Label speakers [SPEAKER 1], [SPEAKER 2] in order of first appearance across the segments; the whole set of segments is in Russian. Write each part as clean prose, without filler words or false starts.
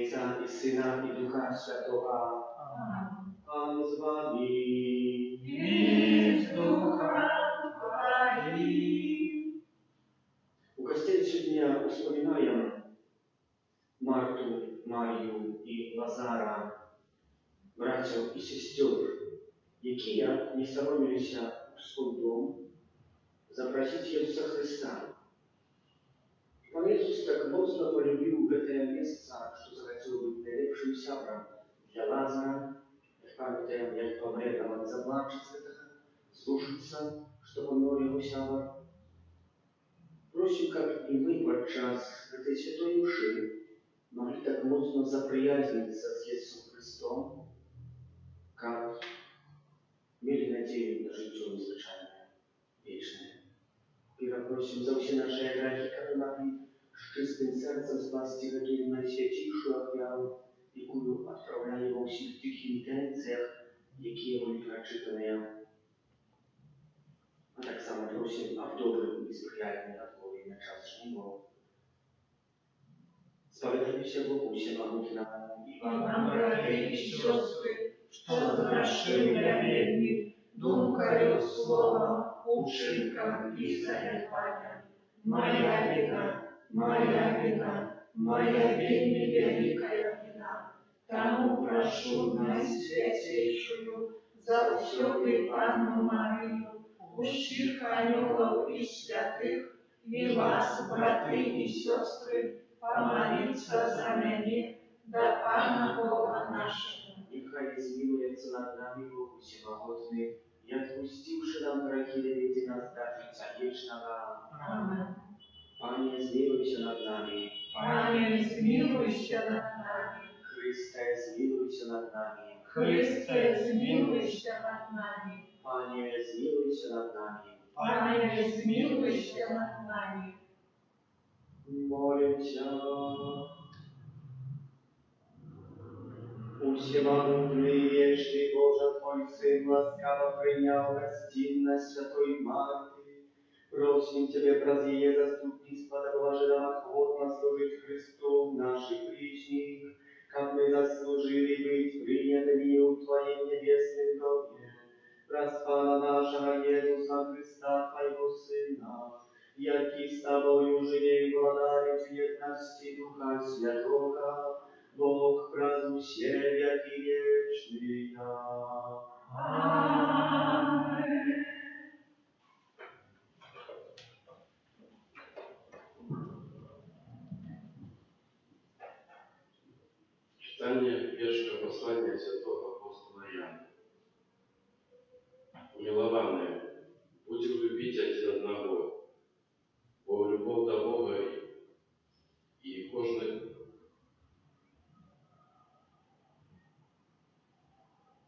[SPEAKER 1] Ojca i Syna i Ducha Świętego. Pan z wami.
[SPEAKER 2] I z duchem Twoim.
[SPEAKER 1] U Kościele dnia wspominają Martu, Marię i Lazara, braciów i sióstr, jakie nie stanowili się w swój dom zaprosić Jezusa Chrysta. Pan Jezus tak mocno polubił te miejsca, że захотел być najlepszym siabrem dla Lazara. Jak pamiętam, jak pomrę, nawet zaplacze z tego, слушаться, чтобы он его сяла. Просим, как и мы подчас этой святой мши могли так мощно заприязниться с Иисусом Христом, как mieli nadzieję na życie niezwyczajne, wieczne. I prosił za все наши грехи, как мы могли с чистым сердцем спасти эту наисвятейшую офиару, якую отправляли во всех тех интенциях, якие были прочитаны. A tak samo prosím a v dobrym i sprzyjalnym odpowiedzi na czas żniwo. Sprawiedliwie się Bogu się mahutna i
[SPEAKER 2] Вам, братья и сестры, что совершил я верный, думкою слова, учинком и залипанием. Моя вина, моя вельми великая вина. Тому прошу наисвятейшую за всю Панну Марию, ущих ангелов и святых, и вас, браты и сестры, помолиться за меня, до Пана Бога нашего.
[SPEAKER 1] Niechaj zmiłuje nad nami Bóg Всемогутный и отпустивши нам грехи, доведи нас до życia wiecznego.
[SPEAKER 2] Amen.
[SPEAKER 1] Panie, zmiłuj się nad nami.
[SPEAKER 2] Panie, zmiłuj się nad nami.
[SPEAKER 1] Chryste, zmiłuj się nad nami.
[SPEAKER 2] Chryste, zmiłuj się nad nami.
[SPEAKER 1] Panie, zmiłuj się nad nami.
[SPEAKER 2] Panie, zmiłuj się nad nami.
[SPEAKER 1] Молим Cię. Всемогутный и вечный Боже, Твой Сын ласкаво принял гостинность Святой Марты. Просим Тебе, праздние заступничества, да положи нам охотно служить Христу в наших ближних, как мы заслужили быть принятыми у Твоим небесным доме. Распана нашего Иисуса Христа, Твоего Сына, яки с Тобою живей владарец едности Духа Святого, Бог празднуй все веки вечные.
[SPEAKER 2] Amen.
[SPEAKER 3] Читание первого послания святого апостола Иоанна. Милованные, будем любить один одного, бо любов до Бога и кожный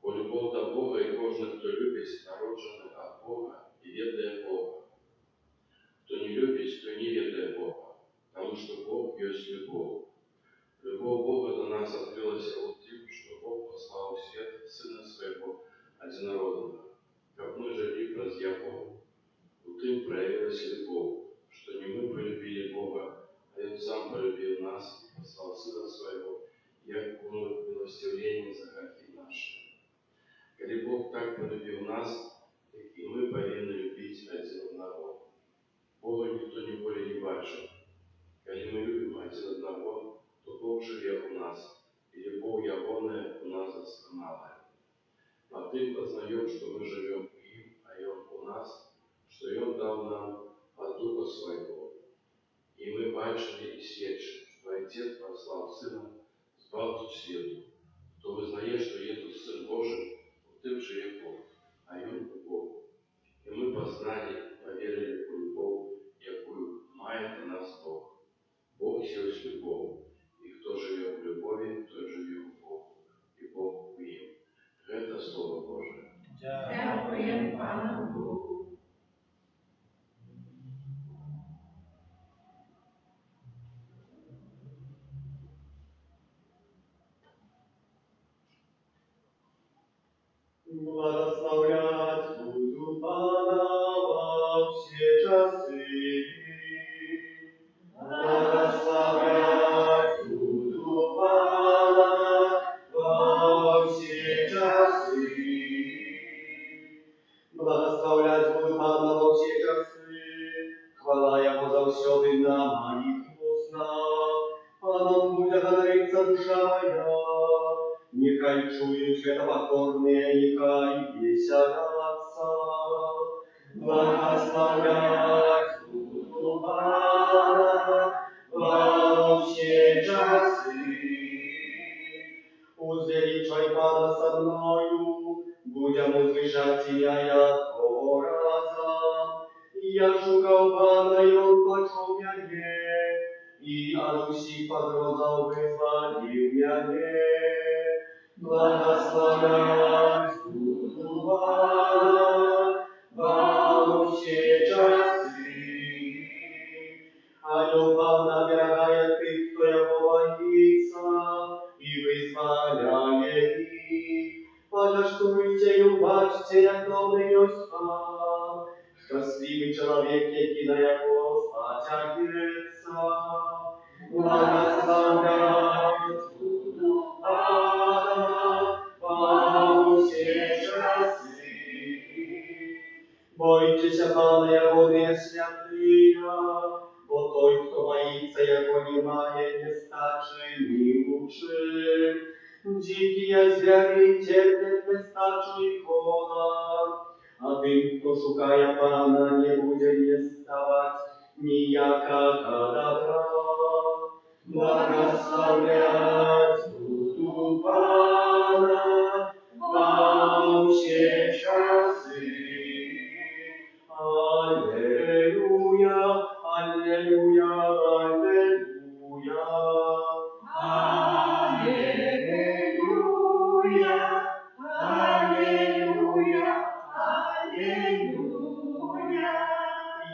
[SPEAKER 3] Бо любов до Бога и кожный, кто любит, народжены от Бога и ведая Бога. Кто не любит, то не ведая Бога, потому что Бог есть любовь. Любовь Бога до нас открылась вот тем, что Бог послал в свет Сына Своего Одинородного, как мы жили праздня Богу. Вот им проявилась любовь, что не мы полюбили Бога, а Он сам полюбил нас и послал Сына Своего, як милостивление за грехи наши. Коли Бог так полюбил нас, так и мы повинны любить один одного. Бога никто не более не бачил. Коли мы любим один одного, то Бог живет у нас, и любовь Его у нас досконалая. А ты познаем, что мы живем им, а Он у нас, что И Он дал нам от Духа Своего. И мы бачили и свидчим, что Отец послал Сына збавцу свету. Кто вызнает, что Иисус Сын Божий, тем живет Бог, а Он любовь. И мы познали, поверили в любовь, якую мает на нас Бог. Бог есть любовь, и кто живет в любови, тот живет в Богу, и Бог в нем. Это Слово Божие.
[SPEAKER 2] Дякуємо Пану Богу.
[SPEAKER 1] Благословлять буду Пана во все часы. Благословлять буду Пана
[SPEAKER 4] хвала Его заўсёды на моих устах. Паном будет говориться душа моя, нехай чують это покорные, нехай веселятся. Благословлять буду Пана во все часы. Узвеличай Пана со мною, будем услышать тебя яко разом. Я шукал Пана, и Он почул мяне, и от усіх погрозов вызволил мяне. Благословлять буду Пана во все часы. Анёл Пана оберегает их, кто Его боится, и вызволяет их. Подождуйте и убачьте, як добрий Господь, щасливий чоловік, який на Його сподівається. Благословлять буду Пана во все часы. Бойтеся Пана, Його не святые, бо той, хто боїться Його, не має нестачі ні лучи. Дикие звери терпят нестачу и холод, а тим, хто шукає Пана, не буде неставать ніякого добра. Благословлять буду Пана во все часы. Аллилуйя, аллилуйя, аллилуйя.
[SPEAKER 2] Аллилуйя, аллилуйя, аллилуйя.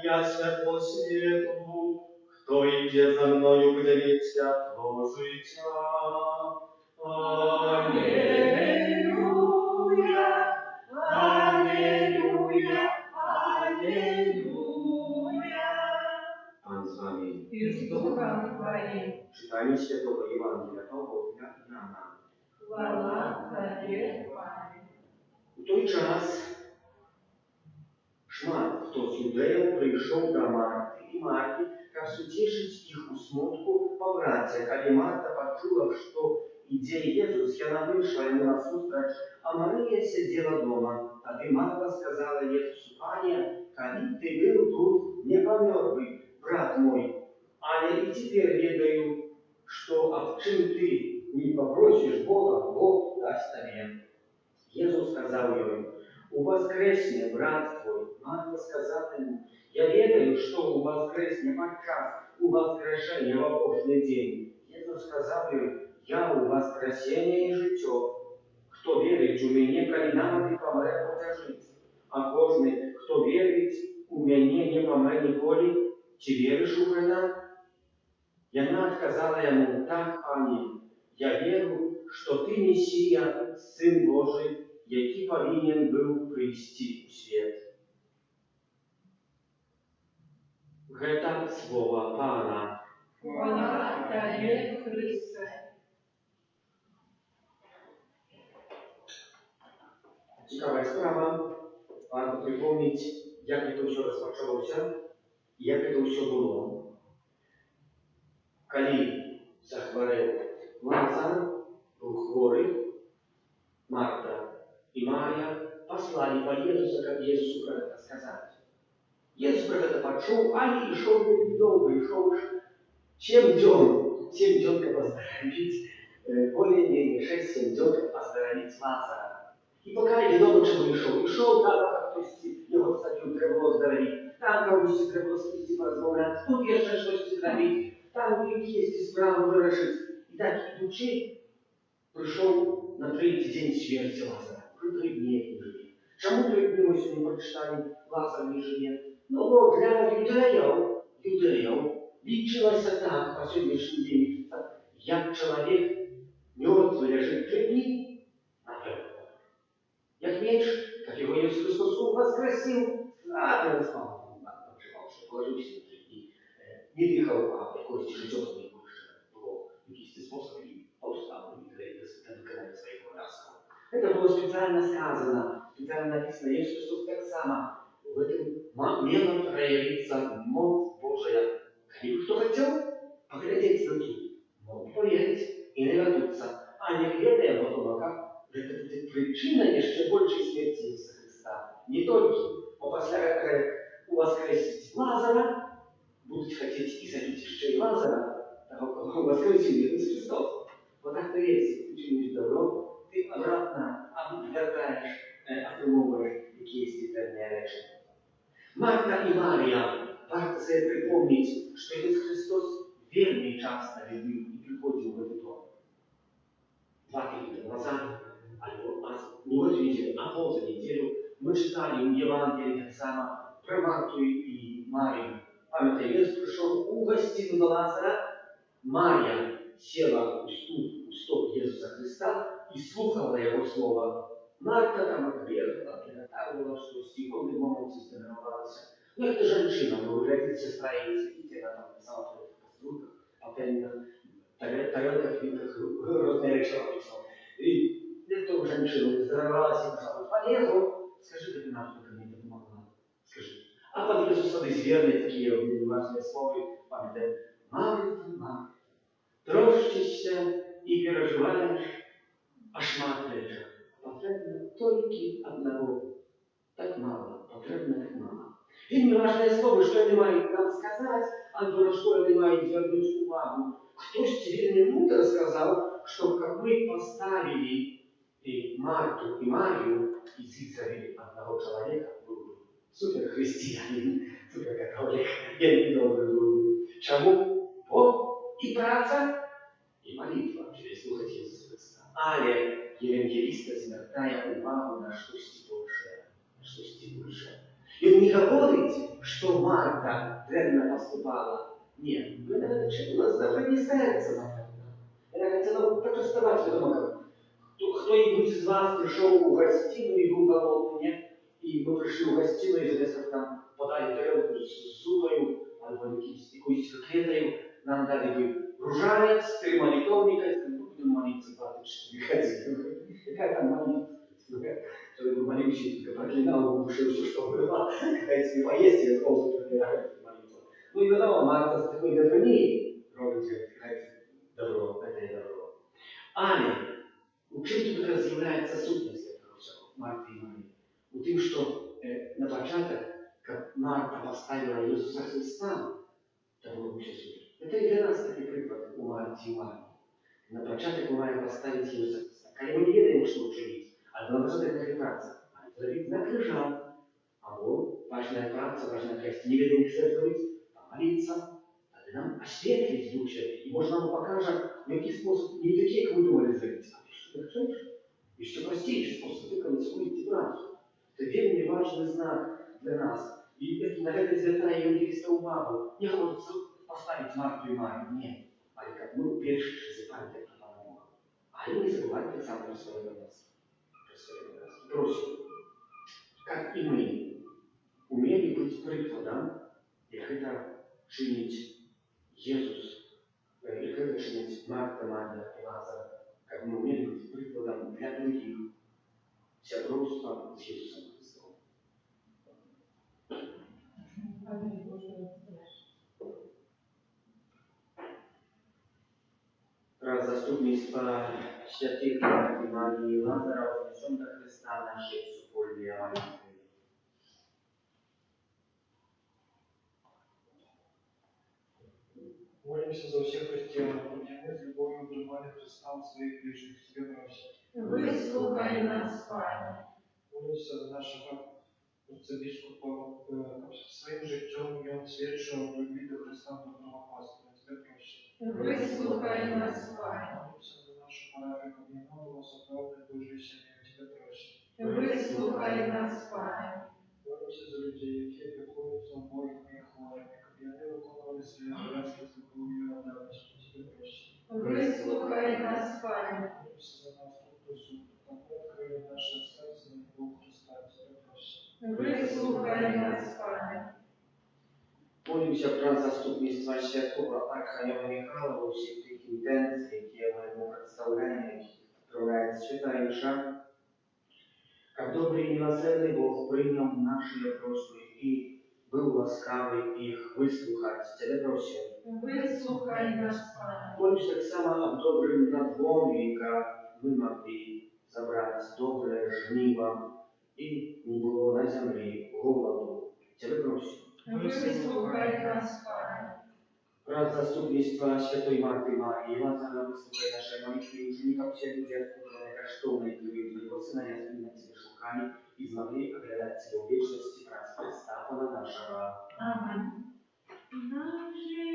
[SPEAKER 4] Я світло світу, хто йде за мною, буде мати світло життя.
[SPEAKER 2] Аллилуйя, аллилуйя, аллилуйя.
[SPEAKER 1] Пан з вами.
[SPEAKER 2] И с Духом Твоим.
[SPEAKER 1] Читання Святого Євангелія Павла для Іоанна.
[SPEAKER 2] Хвала Тебе, Пане.
[SPEAKER 1] У той час шмат хто з юдеїв прийшов до Марти і Марії, каб суцешить їх у смутку по браті. Коли Марта почула, що іде Єсус, яна вийшла йому насустрач, а Марія сиділа дома. Тоді Марта сказала Єсусу: Пане, коли ти був тут, не помер би, брат мой. Але и теперь ведаю, что об чем ты не попросишь Бога, Бог даст тебе. Иисус сказал ей: у воскресне брат твой. Марта сказала ему: я ведаю, что у воскресне подчас у воскрешения в опошний день. Иисус сказал ей: я у воскресения и житё. Кто верит у меня, коли навыки помре, буде жить. А кожный, кто верит у меня, не помре ніколи. Чи веришь у это? Яна отказала ему: так, Пане, я верю, что ты Мессия, Сын Божий, який повинен был прийти у свет. Это слово Пана.
[SPEAKER 2] Хвала Тебе, Христе.
[SPEAKER 1] Цікава справа. Варто припомнити, як це все розпочалося, і як це все було. Коли захворел Лазар, был хворый, Марта и Мария послали по Иисусу, как Иисусу про это сказать. Иисус про это почул, а и шел долго, и шел 7 дён, как оздоровить, более-менее 6-7 дён, как оздоровить Лазара. И пока я дома чего и шел, там как-то его, кстати, треба было оздоровить, там кого-то треба было спасти, поразмовлять, тут еще что-то оздоровить. Там якісь справи вирішить. І так, ідучи, прийшов на третій день смерті Лазара. Вже 3 дні як не живе. Чому 3 дні ми сьогодні прочитали Лазар не живе? Ну, бо для юдеїв лічилося так, по сьогоднішній день, як чоловік мертвий лежить 3 дні, напевно. Як менше, як його Ісус Христос воскресив, а ти не спав, почував, що положився на 3 дні. Не дихав, а якось життєвого не більше було якийсь спосіб і повстав для виконання своего обов'язку. Это было специально сказано, специально написано. Иисус Христос так само в этом имело проявиться моц хацеў паглядзець на цуд, мог паверыць і навярнуцца, але ведае потомака, гэта будзе прычына яшчэ большай смерці Ісуса Христа. Не толькі, бо пасля гэтага уваскрэсіць Лазара, будуць хацець і забіць яшчэ і Лазара, таго, кого воскресіў Ісус Христос. Вот так то есть, ты чинишь добро, ты обратно обвертаешь, отрымовываешь якісь верные речи. Марта и Мария, варто себе припомнить, что Иисус Христос верный часто любил и приходил в этот дом. 2 года назад, не в эту неделю, а поза неделю, мы читали в Евангелии так само про Марту и Марию. Памятаете, Иисус пришел у гостину до Лазара, Мария села у стоп Иисуса Христа и слухала его слова. Марта там оббегала, приготовила, что стихом и молодцы стренировалась. Ну, это женщина, вы выглядите, сестра и сидите, она там писала в кастрюльках, пательнях, тарелках, вилках, разные речи написала. И эту женщину поздоровалась и сказала: полезу, скажи, как иначе, как мне это помогла. Скажи. А под Иисусом изверные такие важные слова, памятаем: Марта, Марта, трощишься и переживаешь о шмат речах. Потрібно тільки одного. Так мало. Потрібно так мало. Вельми важное слово, что они мають нам сказать, або на что они мають звернуть увагу. Хтось вельми мудро сказал, что как мы поставили и Марту, и Марию, и цицарили одного человека, был бы суперхристианин, суперкатолик, я не долго думаю. Чему? Бог и праца, и молитва, через слухать Иисуса Христа. Але евангелиста звертає увагу на щось більше, на щось більше. І він не говорить, що Марта древно поступала. Ні, вона вчила здавати серце, напевно. Вона хотіла протестувати, думала, хто-нибудь з вас прийшов у гостину і був голодний, і ми прийшли у гостину, і замість нам подали тарелку з зупою, або якоюсь котлетою, нам дали бы ружанец, 3 молитовника, и мы будем молиться 24 годины. Какая там молитва? Чтобы вы молились, только проклинал в душе все, что было. Когда тебе поесть, и холод проклинает молитву. Ну и потом Марта с такой доброни робит, добро, это и добро. Але, у чим тут роз'являється сутність цього всього, Марти і Марії? У тим, що на початок, як Марта поставила Ісуса Христа, то було все супер. Это и для нас такой приклад у Марти и Марии. На початок мы маем поставить Иисуса Христа. Когда мы не ведаем, что учить, а на початок навигаться, а это на крыжа. Або важная праца, важная часть. Не ведаем, как это помолиться, тогда нам осветлить Дух Святый. И может нам покажет, какие способы, не такие, как мы думали, зробить, а что ты хочешь. Еще простейший способ выполнить свою працу. Это вельми важный знак для нас. И на это святая евангелиста увагу. Не хочется поставить Марту и Марию. Нет. А как мы первые запомнили это Бога. А они не забывают так само про своего нас. Просим, как и мы, умели быть прикладом, и это чинить Иисус, и это чинить Марта, Мария и Лазар, как мы умели быть прикладом для других, сябровства с Иисусом Христом. Раз заступництва святых Марти, Марии и Лазара вознесем до Христа наши супольные молитвы.
[SPEAKER 5] Молимся за всех христиан, чтобы они с любовью внимали Христа в своих ближних тебе просим.
[SPEAKER 2] Выслухай нас, Пане.
[SPEAKER 5] Молимся за нашего арцебискупа, своим життем он свідчив в любві до Христа доброго Господа. Тебе просим.
[SPEAKER 2] Выслухай нас, Пане.
[SPEAKER 5] Молимся за нашу парафію, щоб не було соправдане Божої сім'ї. Тебе просим.
[SPEAKER 2] Выслухай нас, Пане.
[SPEAKER 5] Молимся за людей, які піклуються убогими і хворими, щоб вони виконували свої обов'язки з любов'ю і відданістю. Тебе просим.
[SPEAKER 2] Выслухай нас, Пане.
[SPEAKER 5] Молимся за нас, Христу, та відкриє наше серце на любов Христа. Тебе просим.
[SPEAKER 2] Выслухай нас, Пане.
[SPEAKER 1] Молимся про заступництва святого Архангела Михаила во всех тех интенциях, которые мы ему представляем, их отправляет Святая Душа. Как добрый и милосердный Бог принял наши просьбы и był łaskawy ich wysłuchać. Ciebie proszę.
[SPEAKER 2] Вислухай нас, Пане.
[SPEAKER 1] Bądź tak samo dobrym nadworem, jak my mogli zabrać dobre żniwa i nie było na ziemi głodu. Ciebie proszę.
[SPEAKER 2] Вислухай нас, Пане.
[SPEAKER 1] Wraz zastupnictwa Świętej Marty Marii, Łazara, wysłuchaj nasze modlitwy i uczynnika przyjaciół dziecku, które kasztownej krwi Twojego Syna, jasny na Ciebie szukali i zmogli oglądać Ciebie w wieczności wraz Chrysta, Pana naszego.
[SPEAKER 2] Amen.
[SPEAKER 6] Наши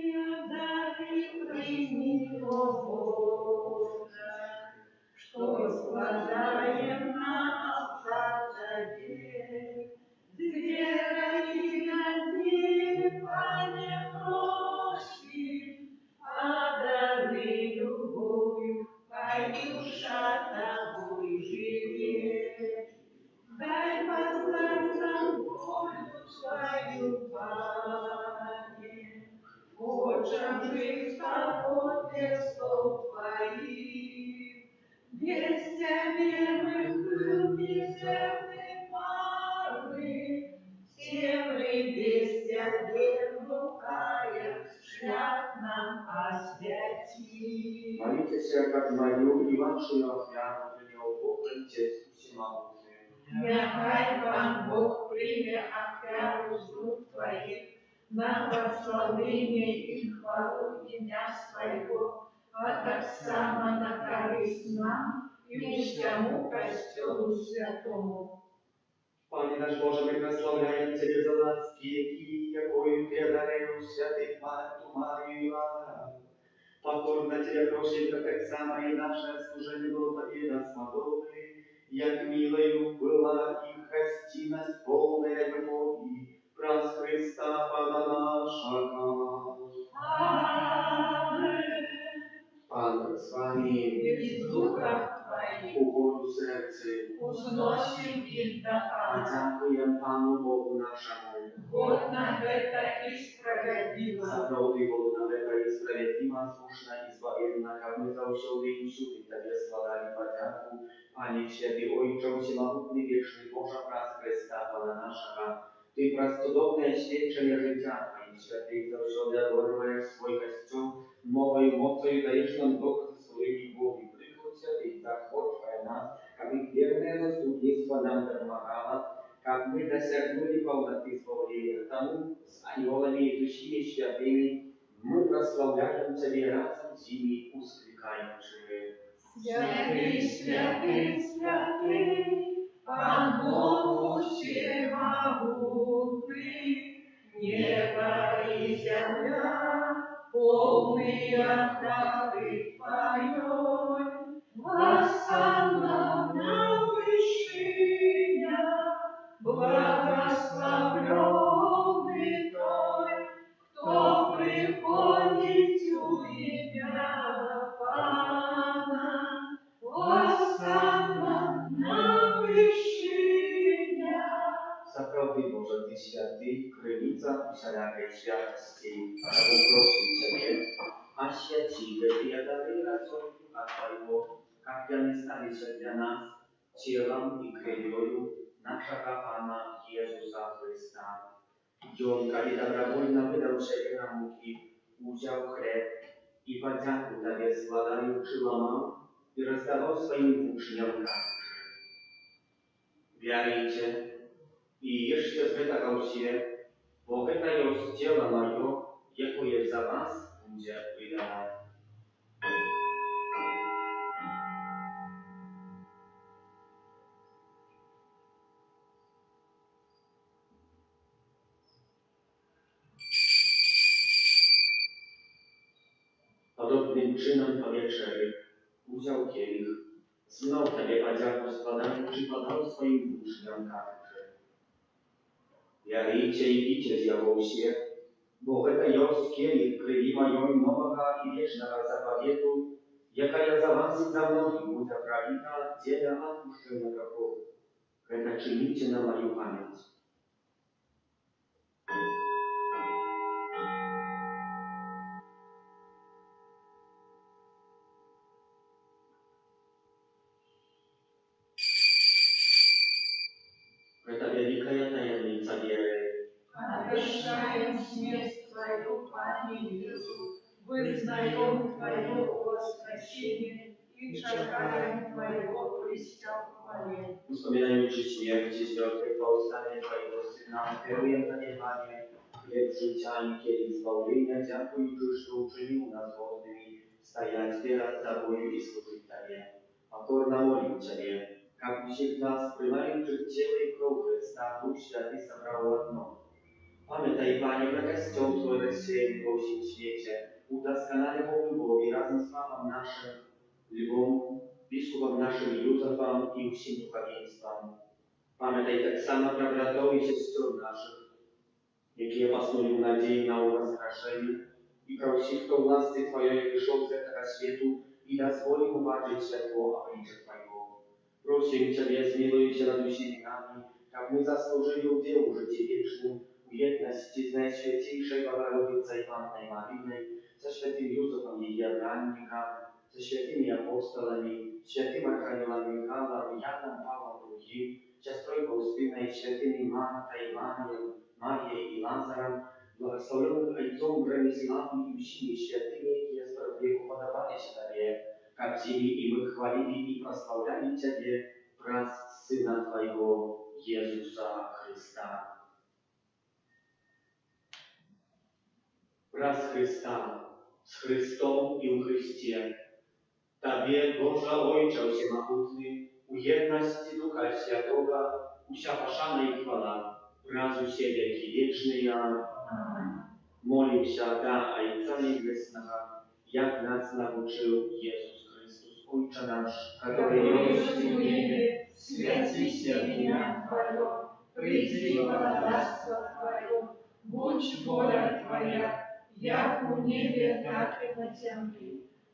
[SPEAKER 6] дары прими, о Боже, что складаем на Тебе. С верой и надеждой, Пане, просим, а дары любовью, пой душа Тобой живет. Дай познать нам волю Твою, Пане, хочем жить по воле слов Твоих. Без Тебя мы был мизерны пары, все мы без Тебя блукаем, шлях нам освяти.
[SPEAKER 1] Молите się, jak Mariu i Waszą ofiarę, że nie obłąkajcie всемогущим.
[SPEAKER 2] Нехай Пан Бог прийме офяру з рук Твоїх на прославлення і хвалу ім'я Своего, а так само на користь нам і всьому Костелу Святому.
[SPEAKER 4] Panie nasz Boże, my prosławiamy Ciebie za łaski, jakою Ty dareją świętych Martu, Marię i Łazara. Покорно Тебя просим, как так само и наше служение было Тебе досподобно, як милою была их гостиность полная любови, праз Христа Пана нашего.
[SPEAKER 2] Amen.
[SPEAKER 1] Pan z Wami,
[SPEAKER 2] І з духа Твоїх
[SPEAKER 1] u góry sercy,
[SPEAKER 2] узносим їх до Пана.
[SPEAKER 1] dziękuję Panu Bogu naszemu,
[SPEAKER 2] Годна это и справедливо.
[SPEAKER 1] za prawdziwą, daleka i sprawiedliwa, słuszna i zbawienna, jak my zausiądy i siódmy Tobie składali podzięku, Panie Święty, Ojcze Wszechmogutny, Wieczny Boże, praz Chrysta, Pana naszego, Ty praz cudowne świadczenie życia, Panie Święty, zausiądy adorujesz swój Kościół, mową i mocą i dajesz nam duch ze swoimi głowy. Przychodź Święty, zachwodź nas, aby wierne zastupnictwo nam pomagało, как мы досягнули полноты славления тому с анgelами и душами святыми, мы прославляем Тебя разом с ними, ускликаючи.
[SPEAKER 2] Святый, святый, святый, Пан Бог всемогутный, небо и земля, полные хвалы Твоей, воссанна на вышинях, благословленный Той, кто приходит у имя Пана, воссанна на вышинях.
[SPEAKER 1] Zaprawdę Boże, Ty święty, krynica wszelakiej światości, Bogu prosim Ciebie, a święciwe Ty dary racą Ducha Twojego, jak ja nie stali się dla nas ciałem i krwią naszego Pana Jezusa Chrysta. I On, kiedy dobrowolnie wydał siebie na muki, udział chleb i podzięku Tobie składając łamał i rozdawał swoim uczniom także. Wierujcie i jeszcze zwykał się, bo to jest ciało moje, jakie za was będzie wydane. Podobnym czynem po wieczerzy udział kielich, znów Tobie podzięku składając, przykładał swoim uczniom także. Wierujcie i picie zjawił się, bo to jest kielich krwi mojej nowego i wiecznego zapawietu, jaka ja za was i za mnogich będzie pralita dzieła odpuszczenia grzechów. To czynicie na moją pamięć. To wielka tajemnica wiery.
[SPEAKER 2] Aby Твою, Пане Иисус, вызнаем Твое воскресение и чекаем Твоего прийścia w chwale.
[SPEAKER 1] Wspominając Ci śmierci, zdrowie, powstanie Twojego Syna, kieruję zaniedbanie, chleb życia i kielich zbawienia, dziękuję, że to uczynił nas wolnymi, stajać teraz za Boju i służyć Tobie. Покорно молим Тебе, как всех нас, принимающих тело и кровь Христа, Дух Святый собрал в одно. Pamiętaj, Panie, na Kościół Twój rozsieje po всем świecie, udoskonale Bogu razem z Papą naszym, Lwom, biskupem naszym Józefem i wszystkim duchowieństwem. Pamiętaj tak samo про bratów i sióstr naszych, jakie pasnują nadziei na wzkraszenie i prosi, kto łasce Twojej wyszł z tego światu i dozwoli mu patrzeć światło oblicze Twojego. Prosimy Ciebie, zmiłuj się nad wszystkimi nami, jak my zasłużyli udziału w życiu wiecznym, u jedności z Najświętejszej Bogorodicy Panny Maryjnej, ze świętym Józefem jej Jadrannikiem, ze świętymi apostolami, świętym archaniołem Michałem, Janem Pawłem II, siostrą Faustynę, świętymi Martą i Marią i Lazarem, błogosławionym Ojcem Bronиславом i wszystkimi świętymi, jakie z wieku podobali się Tobie, как Ciebie i my chwalili i prosławiali Ciebie wraz z Syna Twojego, Jezusa Chrysta. Wraz Chrysta, z Chrystą i u Chryście, Tobie, Boże Ojcze Всемогутny, u jedności Ducha Świętego, usia paszana i chwala, wraz u Ciebie wieczny. Молим się da Ojca Niebieskiego, jak nas nauczył Jezus Chrystus, Ojcze nasz, który
[SPEAKER 2] Есть
[SPEAKER 1] jest
[SPEAKER 2] в небе, святися имя Твое, приди царство Твое, будь воля Твоя, як в небе, так и на земле.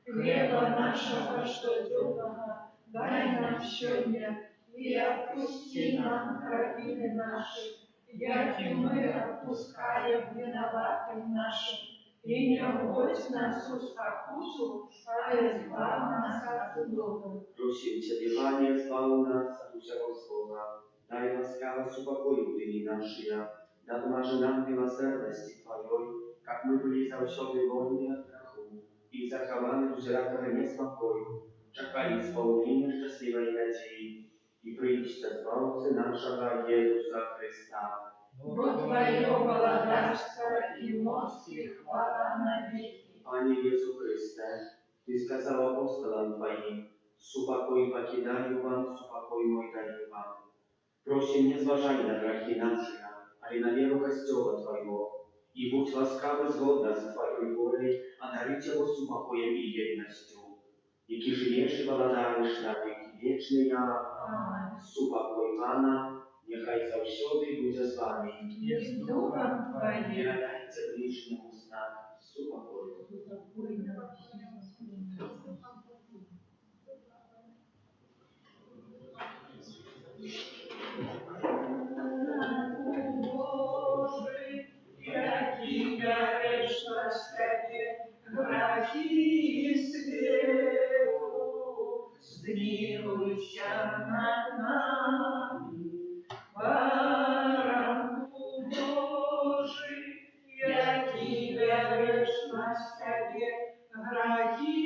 [SPEAKER 2] Хлеба нашего ежедневного дай нам сегодня, и отпусти нам провины наши, як и мы отпускаем виноватым нашим. И не вводь нас в спокусу, а избавь нас от злого.
[SPEAKER 1] Prosimy Ciebie, Panie, zbaw nas od wszego zła. Daj łaskawe uspokoju dyni naszych, nadmarzy nam miłosierności Twojej, jak my byli zawsze wolni od strachu i zachowani w żelazach niespokoju, czekali spełnienia szczęśliwej nadziei i przyjścia Zbawcy naszego Jezusa Chrysta.
[SPEAKER 2] Бо Твое благодарство и мощь и хвала навеки.
[SPEAKER 1] Panie Jezu Chryste, Ty skazał apostolam Twoim, supokój покидаю Wam, supokój mój daję Wam. Prosim, nie zważaj na grachy nasze, ale na wierę Kościoła Twojego i bądź łaskawy zgodna z Twoją wolą, a darycie go spokojem i jednością. Jaki żyjesz i władajesz na wieki wieczny, supokój Pana, niechaj zawsze będzie z Wami.
[SPEAKER 2] И с Духом Твоим.
[SPEAKER 1] Nie nadajcie bliźniemu znak supokoju.
[SPEAKER 2] Божий, яки гореш на степи, грехи свету, смилуйся над нами. Баранку Божий, яки гореш на степи, грехи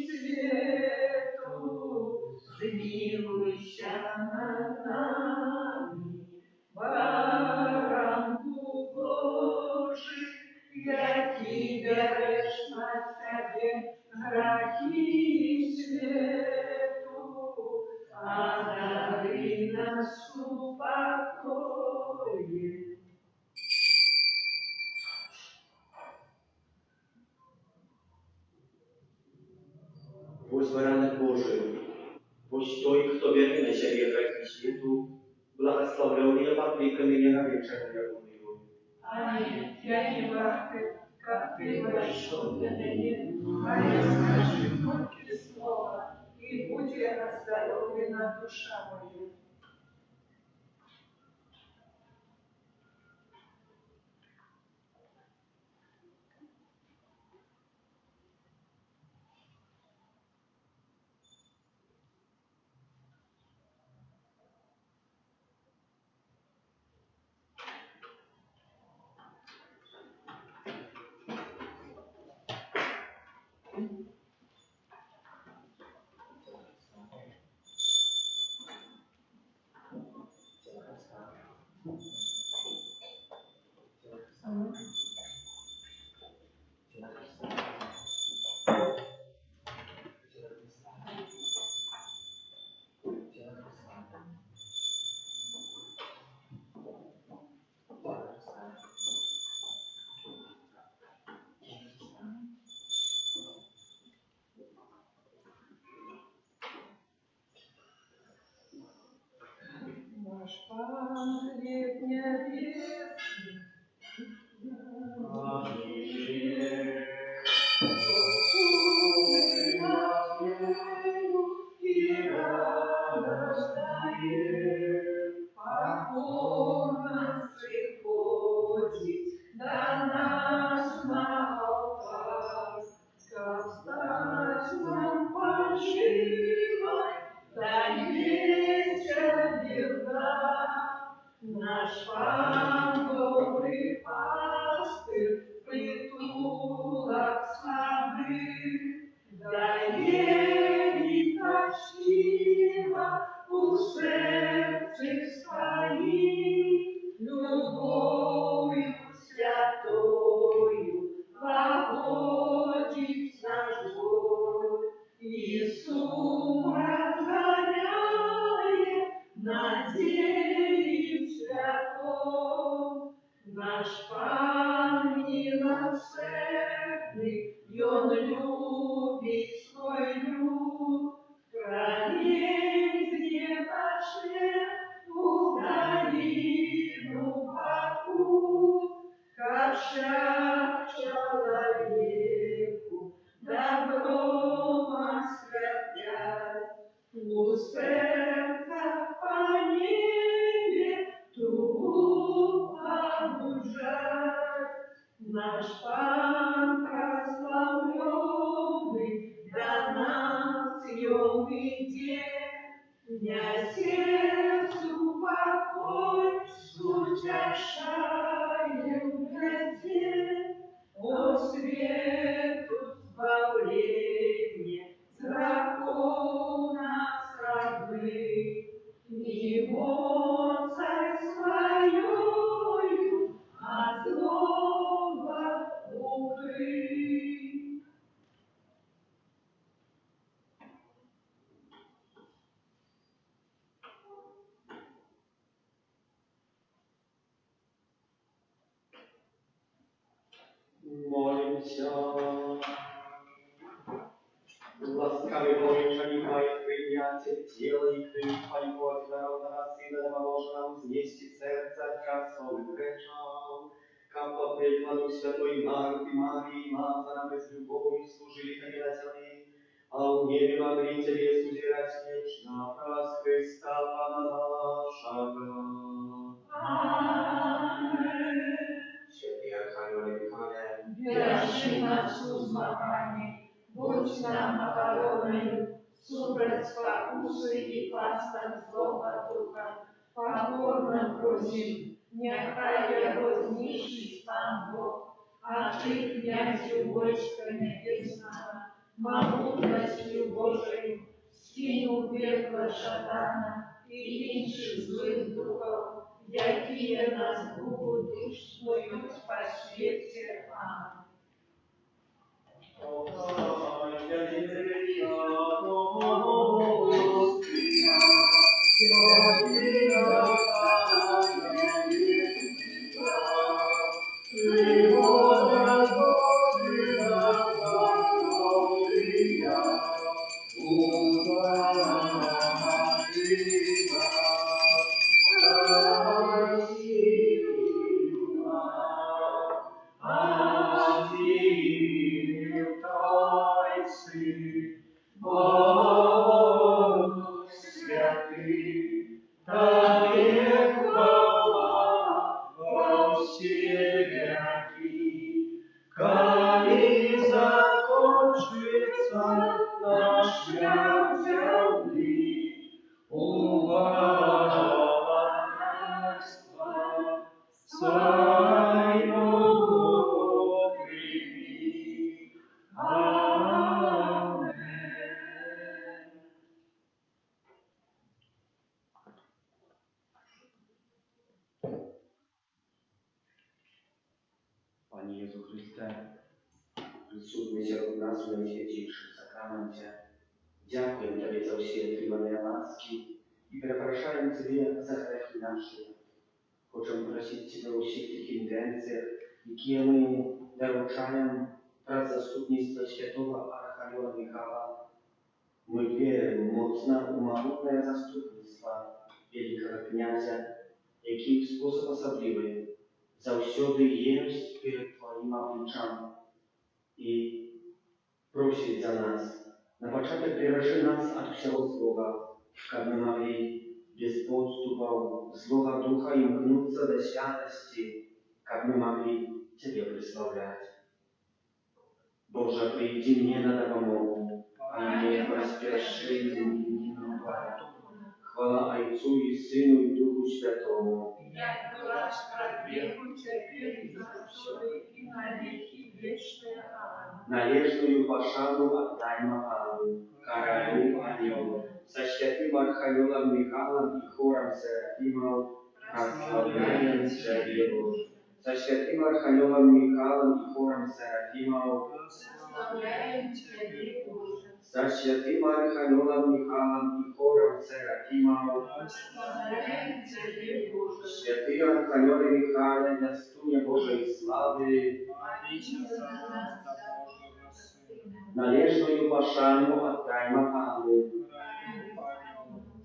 [SPEAKER 2] свету, смилуйся над нами. Баранку Божий, яки береш на себе грехи свету, а дари нас упокоем.
[SPEAKER 1] Bądź baranek Boży, bądź той, kto bierze na siebie grzechy światu, błogosławiony i opatryjkami na wieczerę Jego.
[SPEAKER 2] Аминь. Я не вахты, как ты большой для меня, а я скажи только слово, и будет оздоровлена душа моя.
[SPEAKER 6] Наш Панвек небесный, и радость даем, покорно приходит до нас на алтарь, как стать нам поживой, да вечер беда. Наш Пан добрый пастырь, притулок слабых, да едет почтиво у сердце своих, любовью святою проводит наш Бог. Иисус разгоняет надеюсь святом. Наш Пан милосердный, и Он любит свой люд. Пронеси пошли в долину покут, как шаг человеку добром осветлять. У сердца по небе трубу побуждать. Наш Пан прославленный, до нас темный день, дня сердцу покой, утешаем глядеть. О свету избавление, дракона скорбы, его царь своею от злого укрыть.
[SPEAKER 4] Молимся. Ласкавый Боже, принимай принятие тела и крови Твоего однородного Сына, поможет нам взнести сердце от красовых грешов, как по прикладу Святой Марты, Марии и Лазара мы с любовью служили Тебе на земле, а в небе могли Тебе сузирать вечно, раз Христа Пана нашего.
[SPEAKER 6] Аминь.
[SPEAKER 4] Святый Архангел Михаил,
[SPEAKER 6] Держи нас узмаками, будь нам обороною, супроть спокусы и пастом злого духа, покорно просим, нехай вознишись Пан Бог, а Ты, князю войска небесного, могутностью Божией, скинул пекло шатана и інших злых духов, якие нас будут снуют по свете. Аминь. Аминь.
[SPEAKER 1] Ісусе, присутний серед нас у найсвятішому сакраменті, дякуємо Тобі за всі отримані ласки і перепрошаємо Тебе за грехи наші. Хочемо просити Тебе у всіх тих інтенціях, які ми доручаємо про заступництво святого Архангела Михайла. Мы верим моцно у могутное заступництво великого князя, який в спосіб особливий завсёды єсть перед Твоїм обличчям і просить за нас. На початок прирежи нас от всего злого, как мы могли без подступов злого духа имкнуться до святости, как мы могли Тебе прославлять. Боже, приди мне на допомогу, а не просперши земным Твоим. Хвала Отцу и Сыну и Духу Святому.
[SPEAKER 2] Як плач про греху теперь завсёды и на веки вечные. Аминь.
[SPEAKER 1] Належную пошану отдаймо Пану, королю Анёлу, со святым Архангелом Михаилом и хором Серафимов, прославляем Тебе, Боже. Со святым Архангелом Михаилом и хором Серафимов,
[SPEAKER 2] Прославляем Тебе, Боже.
[SPEAKER 1] со святым Архангелом Михаилом и хором Серафимов,
[SPEAKER 2] Прославляем Тебе, Боже.
[SPEAKER 1] святый Архангеле Михаиле, достуне Божией славы,
[SPEAKER 2] Молись за нас, Божьего Сына.
[SPEAKER 1] належную пошану отдаймо Пану.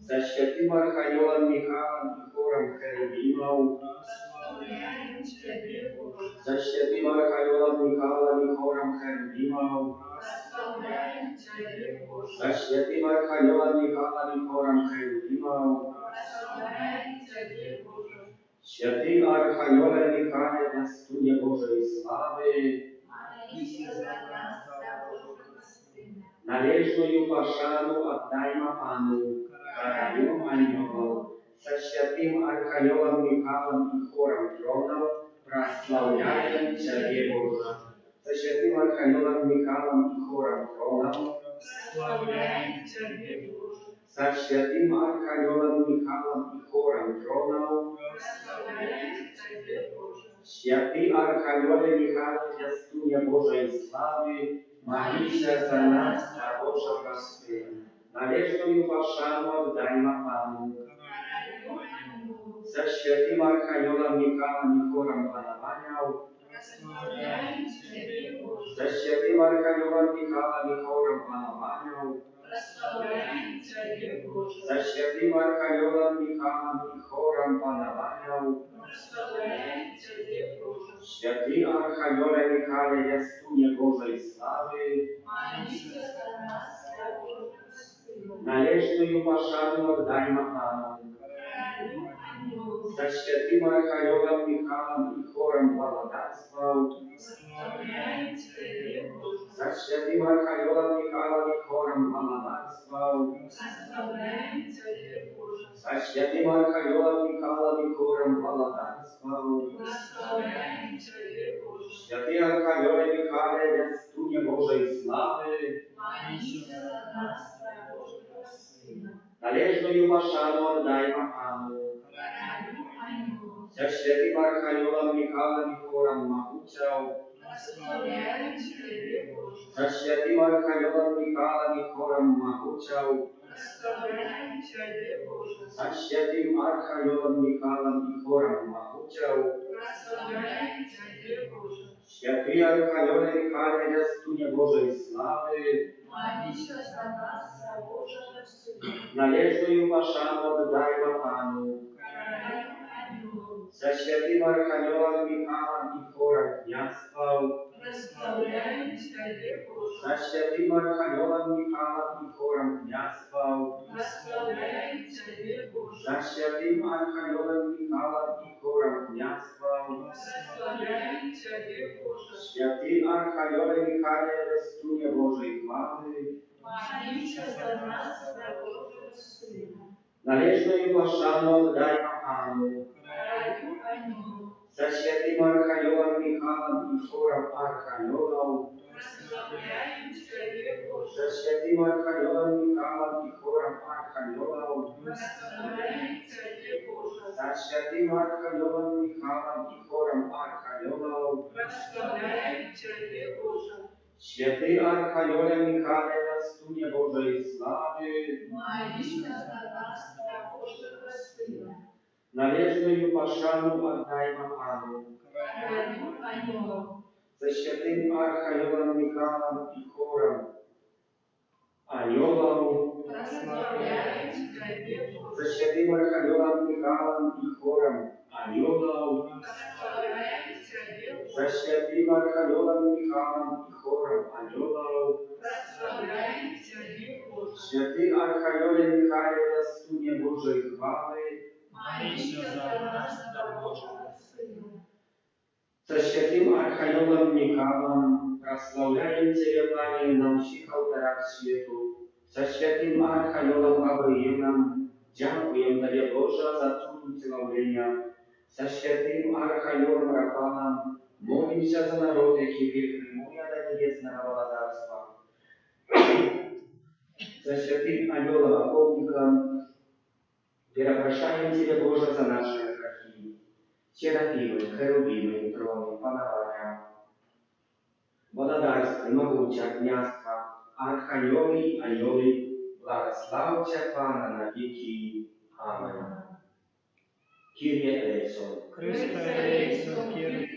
[SPEAKER 1] Со святым Архангелом Михаилом и хором Херувимов,
[SPEAKER 2] Прославляем Тебе, Боже.
[SPEAKER 1] со святым Архангелом Михаилом и хором Херувимов,
[SPEAKER 2] Прославляем Тебе, Боже.
[SPEAKER 1] со святым Архангелом Михаилом и хором Херувимов,
[SPEAKER 2] Прославляем Тебе, Боже.
[SPEAKER 1] святым Архангеле Михаиле, достуне Божией славы,
[SPEAKER 2] Молись за нас, Божьего Сына.
[SPEAKER 1] належную пошану отдаймо Пану, королю Анёлов, со святым Архангелом Михаилом и хором тронов, прославляем Тебе, Боже. Со святым Архангелом Михаилом и хором тронов,
[SPEAKER 2] Прославляем Тебе, Боже.
[SPEAKER 1] со святым Архангелом Михаилом и хором тронов,
[SPEAKER 2] Прославляем Тебе, Боже.
[SPEAKER 1] святый Архангеле Михаиле, достуне Божией славы, молися за нас, за Божьего Сына. Належную пошану отдаймо Пану, со святым Архангелом Михаилом и хором панованял,
[SPEAKER 2] Прославляем Тебе, Боже.
[SPEAKER 1] со святым Архангелом Михаилом и хором панованял,
[SPEAKER 2] Прославляем Тебе, Боже.
[SPEAKER 1] со святым Архангелом Михаилом и хором панованял,
[SPEAKER 2] Прославляем Тебе, Боже.
[SPEAKER 1] святый Архангеле Михаиле, достуне Божией славы,
[SPEAKER 2] Молись за нас, Божьего Сына.
[SPEAKER 1] належную пошану отдаймо Пану,
[SPEAKER 2] Королю Анёлу.
[SPEAKER 1] со святым Архангелом Михаилом и хором благодатствовал,
[SPEAKER 2] Прославляем Тебе, Боже.
[SPEAKER 1] со святым Архангелом Михаилом и хором благодатствовал,
[SPEAKER 2] Прославляем Тебе, Боже.
[SPEAKER 1] со святым Архангелом Михаилом и хором благодатствовал,
[SPEAKER 2] Прославляем Тебе, Боже.
[SPEAKER 1] святый Архангеле Михаиле, достуне Божией славы,
[SPEAKER 2] Молись за нас, Божьего Сына.
[SPEAKER 1] належную пошану отдаймо Пану,
[SPEAKER 2] Королю Анёлу.
[SPEAKER 1] со святым Архангелом Михаилом и хором могучал,
[SPEAKER 2] Прославляем Тебе, Боже.
[SPEAKER 1] со святым Архангелом Михаилом и хором могучал,
[SPEAKER 2] Прославляем Тебе, Боже.
[SPEAKER 1] со святым Архангелом Михаилом и хором могучал,
[SPEAKER 2] Прославляем Тебе, Боже.
[SPEAKER 1] святый Архангеле Михаиле, достуне Божией славы,
[SPEAKER 2] Молись за нас, Божьего Сына.
[SPEAKER 1] належную пошану отдаймо Пану,
[SPEAKER 2] Королю Анёлу.
[SPEAKER 1] со святым Архангелом Михаилом и хором княжествовал,
[SPEAKER 2] Прославляем Тебе, Боже.
[SPEAKER 1] со святым Архангелом Михаилом и хором княжествовал,
[SPEAKER 2] Прославляем Тебе, Боже.
[SPEAKER 1] со святым Архангелом Михаилом и хором княжествовал,
[SPEAKER 2] Прославляем Тебе, Боже.
[SPEAKER 1] святый Архангеле Михаиле, достуне Божией славы,
[SPEAKER 2] Молись за нас, Божьего Сына.
[SPEAKER 1] належную пошану отдаймо Пану,
[SPEAKER 2] Королю Анёлу.
[SPEAKER 1] со святым Архангелом Михаилом и хором архангелов,
[SPEAKER 2] Прославляем Тебе, Боже.
[SPEAKER 1] со святым Архангелом Михаилом и хором архангелов,
[SPEAKER 2] Прославляем Тебе, Боже.
[SPEAKER 1] со świętym archaniołem Michałem i chorem archaniołów.
[SPEAKER 2] Прославляем Ciebie, Boże.
[SPEAKER 1] Święty archaniole Michale, zastupie Bożej sławy,
[SPEAKER 2] Молись за нас, для Божьего Сына.
[SPEAKER 1] należną paszanu oddajmy Panu.
[SPEAKER 2] Королю ангелов.
[SPEAKER 1] Ze świętym archaniołem Michałem i chorem aniołów.
[SPEAKER 2] Прославляем Ciebie,
[SPEAKER 1] Ze
[SPEAKER 2] Боже.
[SPEAKER 1] świętym archaniołem Michałem i chorem aniołów.
[SPEAKER 2] Прославляем Ciebie,
[SPEAKER 1] Ze
[SPEAKER 2] Боже.
[SPEAKER 1] świętym archaniołem Michałem i chorem aniołów.
[SPEAKER 2] Прославляем Ciebie, Боже.
[SPEAKER 1] Święty archaniole Michale, zastupie Bożej chwały.
[SPEAKER 2] Молись за нас, для Божьего Сына.
[SPEAKER 1] Ze świętym archaniołem Michałem прославляем Ciebie, Panie, na всіх алтарах światu. Ze świętym archaniołem Gabrielem dziękuję Tobie, Boże, za cud ucylenia. Ze świętym archaniołem Rafałem modlимся za naród, jaki pilgrimuje do niebiesnego władarstwa. Ze świętym aniołem Ochotnikiem wypraszaję Ciebie, Boże, za nasze grzechy. Sierafimy, cherubimy, trony, panowania, włodarstwy, mogącia, gniazdka, archanioły i anioły, błogosławcie Pana na wieki. Amen. Kyrie eleison.
[SPEAKER 5] Христе, eleison, Kyrie.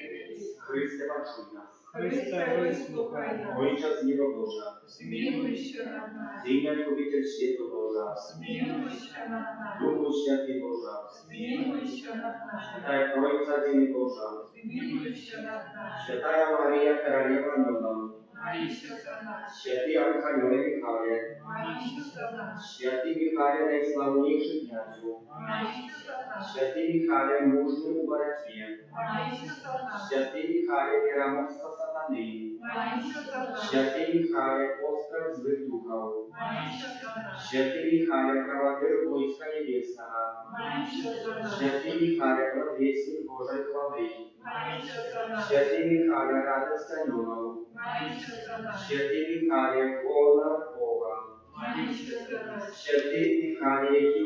[SPEAKER 1] Chryste, patrzuj nas.
[SPEAKER 2] Христе, выслухай нас.
[SPEAKER 1] Ojcze z nieba Boża,
[SPEAKER 2] Zmiłuj się nad nami.
[SPEAKER 1] Syna Odkupiciel światu Boża,
[SPEAKER 2] Zmiłuj się nad nami.
[SPEAKER 1] Duchu Święty Boża,
[SPEAKER 2] Zmiłuj się nad nami.
[SPEAKER 1] Święta Trójca Dzień Boża,
[SPEAKER 2] Zmiłuj się nad nami.
[SPEAKER 1] Święta Maria, Королева Aniołów,
[SPEAKER 2] Молись за нас.
[SPEAKER 1] Święty Archaniole Michale,
[SPEAKER 2] Молись за нас.
[SPEAKER 1] Święty Michale, najsławniejszy kniazu,
[SPEAKER 2] Молись за нас.
[SPEAKER 1] Święty Michale, mужny u borotwie,
[SPEAKER 2] Молись за нас.
[SPEAKER 1] Święty Michale, wieramostwa satany,
[SPEAKER 2] Молись за нас.
[SPEAKER 1] Święty Michale, postraw złych duchów,
[SPEAKER 2] Молись за нас.
[SPEAKER 1] Święty Michale, prawodyr wojska niebieskiego,
[SPEAKER 2] Молись за нас.
[SPEAKER 1] Święty Michale, odwiecznik Bożej chwały,
[SPEAKER 2] Молись за нас.
[SPEAKER 1] Święty Michale, radość aniołów,
[SPEAKER 2] Молись за нас.
[SPEAKER 1] Święty Michale, chwała Boga,
[SPEAKER 2] Молись за нас.
[SPEAKER 1] Święty Michale, jaki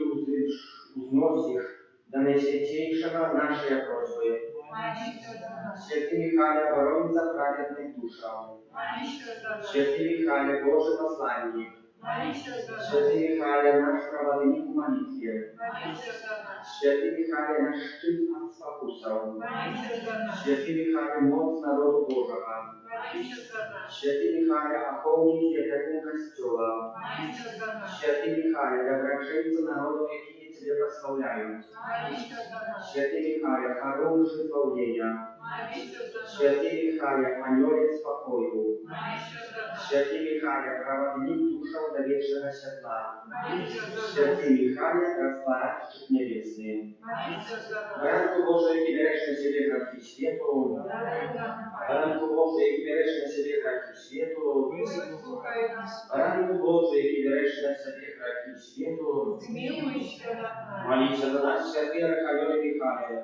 [SPEAKER 1] uznosisz do najświętniejszego naszej prośby,
[SPEAKER 2] Молись за нас.
[SPEAKER 1] Święty Michale, obrońca prawiednych duszą,
[SPEAKER 2] Молись за нас.
[SPEAKER 1] Święty Michale, Boży posłannik,
[SPEAKER 2] Молись за нас.
[SPEAKER 1] Święty Michale, nasz prowadnik w modlitwie,
[SPEAKER 2] Молись за нас.
[SPEAKER 1] Święty Michale, nasz szczyt nad Słakusą,
[SPEAKER 2] Молись за нас.
[SPEAKER 1] Święty Michale, moc narodu Bożego,
[SPEAKER 2] Молись за нас.
[SPEAKER 1] Święty Michale, ochotnik jednego Kościoła,
[SPEAKER 2] Молись за нас.
[SPEAKER 1] Święty Michale, dobroczyńco narodu, jaki Ciebie prosławiają,
[SPEAKER 2] Молись за нас.
[SPEAKER 1] Święty Michale, harunży zbawienia,
[SPEAKER 2] Молись за нас.
[SPEAKER 1] Święty Michale, aniolie spokoju,
[SPEAKER 2] Молись за нас.
[SPEAKER 1] Święty Michale, prowadnik duszą do wiecznego światła,
[SPEAKER 2] Молись за нас.
[SPEAKER 1] Święty Michale, rozpalacz niebiesny,
[SPEAKER 2] Молись за нас.
[SPEAKER 1] Baranku Boże, jaki bierzesz na siebie grzechy światu,
[SPEAKER 2] Дай нам память.
[SPEAKER 1] Baranku Boże, jaki bierzesz na siebie grzechy światu,
[SPEAKER 2] Выслухай нас.
[SPEAKER 1] Baranku Boże, jaki bierzesz na siebie grzechy światu,
[SPEAKER 2] Zmiłuj się nad nami.
[SPEAKER 1] Молися за нас, святый Архангел Михаил.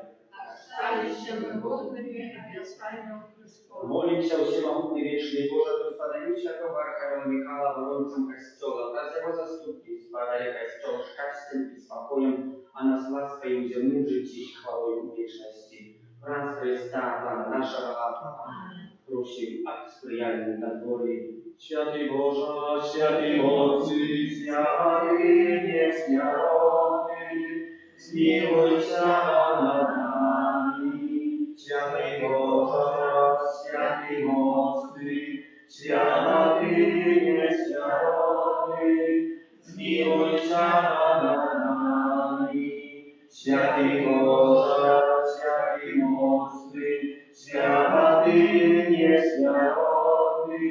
[SPEAKER 2] Сталися ми годними обіцянням Христова.
[SPEAKER 1] Молимся у всемогутний вечный Боже, Господи, святого Архангела Михаила, оборонцем Костола, раз его заступництва, даря Костел счастьем и спокоем, а нас лаской в земном житии и хвалой в вечности. Раз Христа, Пана нашего, просим от сприятельной надворы. Святый Боже, святый Отцы, святый несмиренный, смилуйся над нами. Святый Боже, святый мощный, святый несмиренный, смилуйся над нами. Святый Боже, святый мощный, святый несмиренный,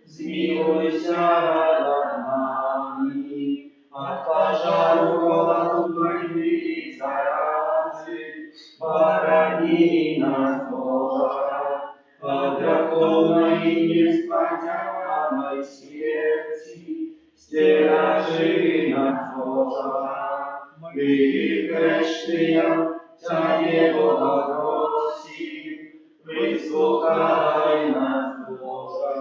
[SPEAKER 1] смилуйся над нами. От пожару, голоду, войны и заразы, похорони нас, Боже, от дракона и неспасенной смерти, стережи нас, Боже, мы грешные, Тебе богопросим, выслухай нас, Боже.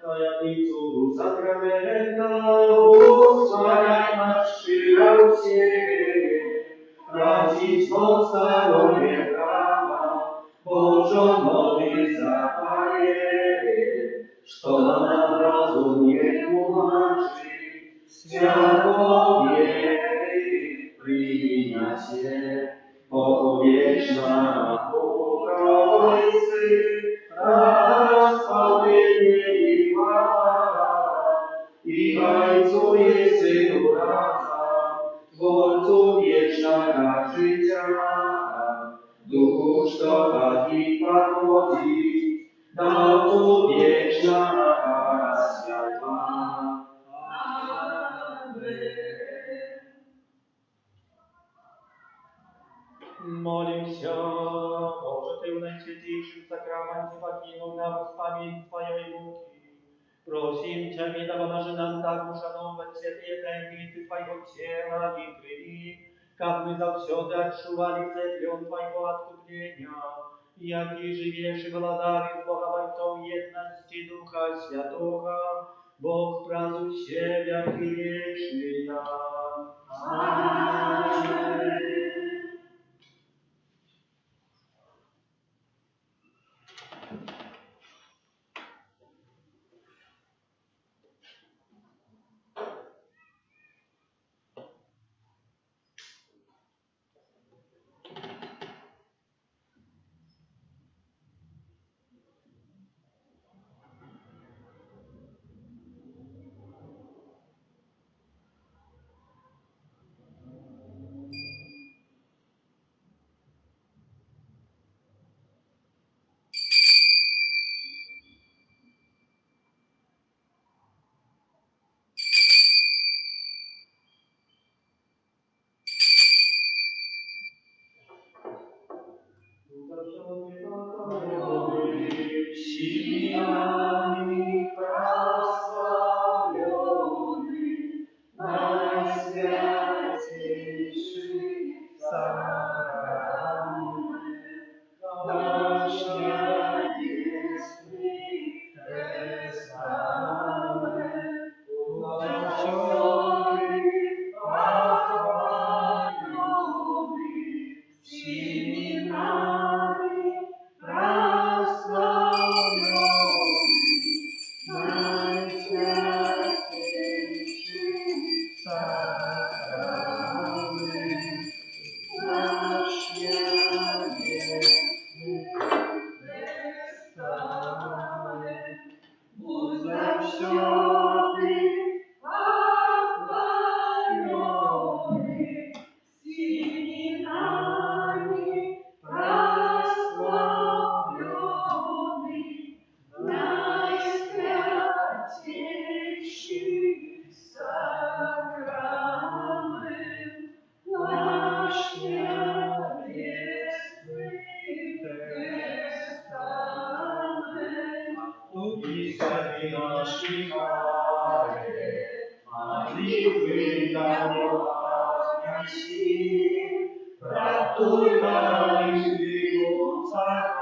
[SPEAKER 1] Таятницу сакрамента, Господа наш широко все, просить Господа
[SPEAKER 4] покинув нам пам'ять Твоєї муки. Просим Тебя, да поможи нам так ушановать святые таинцы Твоего тела и крови, как мы завсёды отшували цепью Твоего откупления, яки живешь и владаешь Бога бойцом едности Духа Святого, Бог празднуй Тебя вечная. Аминь. Всеми прославленный, наисвятейший сохранный, наш небесный Преславный, удаченный, похваленный, всеми нами прославленный, наисвятейший сохранный, наш небесный Преславный, будь завсёды похваленный, всеми нами прославленный, наисвятейший сохранный, наш небесный Преславный. Туди сами наши хвалы, молитвы Его возноси, ратуй ради Его царь.